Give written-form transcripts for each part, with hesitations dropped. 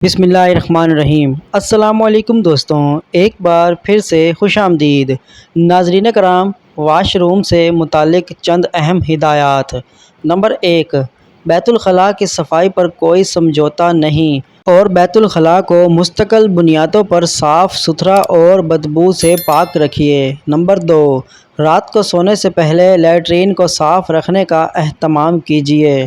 بسم اللہ الرحمن الرحیم۔ السلام علیکم دوستوں، ایک بار پھر سے خوش آمدید۔ ناظرین کرام، واش روم سے متعلق چند اہم ہدایات۔ نمبر 1، بیت الخلاء کی صفائی پر کوئی سمجھوتہ نہیں اور بیت الخلاء کو مستقل بنیادوں پر صاف ستھرا اور بدبو سے پاک رکھیے۔ نمبر 2، رات کو سونے سے پہلے لیٹرین کو صاف رکھنے کا اہتمام کیجیے۔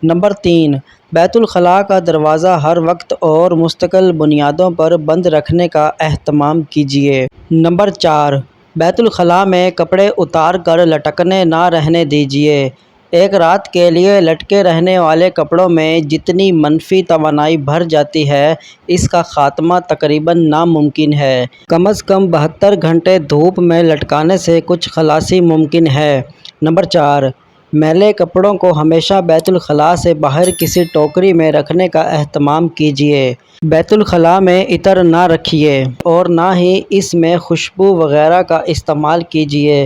نمبر 3، بیت الخلاء کا دروازہ ہر وقت اور مستقل بنیادوں پر بند رکھنے کا اہتمام کیجیے۔ نمبر 4، بیت الخلاء میں کپڑے اتار کر لٹکنے نہ رہنے دیجیے۔ ایک رات کے لیے لٹکے رہنے والے کپڑوں میں جتنی منفی توانائی بھر جاتی ہے، اس کا خاتمہ تقریباً ناممکن ہے۔ کم از کم 72 گھنٹے دھوپ میں لٹکانے سے کچھ خلاصی ممکن ہے۔ نمبر 4، میلے کپڑوں کو ہمیشہ بیت الخلاء سے باہر کسی ٹوکری میں رکھنے کا اہتمام کیجیے۔ بیت الخلاء میں عطر نہ رکھیے اور نہ ہی اس میں خوشبو وغیرہ کا استعمال کیجیے۔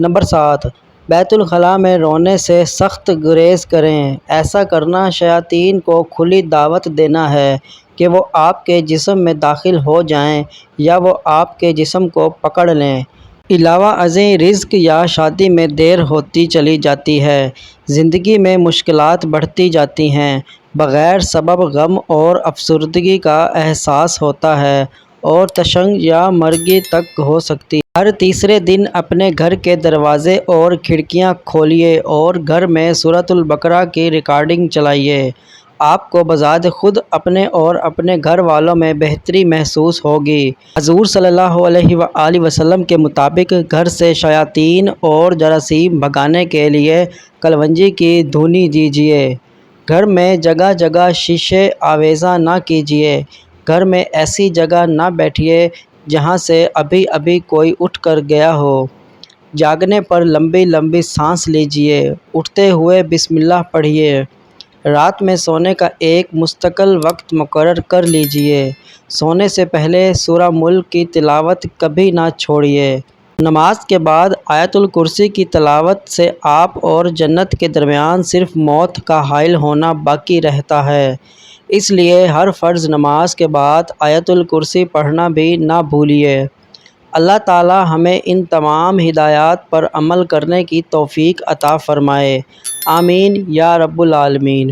نمبر 7، بیت الخلاء میں رونے سے سخت گریز کریں۔ ایسا کرنا شیاطین کو کھلی دعوت دینا ہے کہ وہ آپ کے جسم میں داخل ہو جائیں یا وہ آپ کے جسم کو پکڑ لیں۔ علاوہ ازیں رزق یا شادی میں دیر ہوتی چلی جاتی ہے، زندگی میں مشکلات بڑھتی جاتی ہیں، بغیر سبب غم اور افسردگی کا احساس ہوتا ہے اور تشنج یا مرگی تک ہو سکتی ہے۔ ہر تیسرے دن اپنے گھر کے دروازے اور کھڑکیاں کھولیے اور گھر میں سورۃ البقرہ کی ریکارڈنگ چلائیے۔ آپ کو بذات خود اپنے اور اپنے گھر والوں میں بہتری محسوس ہوگی۔ حضور صلی اللہ علیہ وآلہ وسلم کے مطابق گھر سے شیاطین اور جراثیم بھگانے کے لیے کلونجی کی دھونی دیجیے۔ گھر میں جگہ جگہ شیشے آویزاں نہ کیجیے۔ گھر میں ایسی جگہ نہ بیٹھیے جہاں سے ابھی ابھی کوئی اٹھ کر گیا ہو۔ جاگنے پر لمبی لمبی سانس لیجیے۔ اٹھتے ہوئے بسم اللہ پڑھیے۔ رات میں سونے کا ایک مستقل وقت مقرر کر لیجیے۔ سونے سے پہلے سورہ ملک کی تلاوت کبھی نہ چھوڑیے۔ نماز کے بعد آیت الکرسی کی تلاوت سے آپ اور جنت کے درمیان صرف موت کا حائل ہونا باقی رہتا ہے، اس لیے ہر فرض نماز کے بعد آیت الکرسی پڑھنا بھی نہ بھولیے۔ اللہ تعالی ہمیں ان تمام ہدایات پر عمل کرنے کی توفیق عطا فرمائے۔ آمین یا رب العالمین۔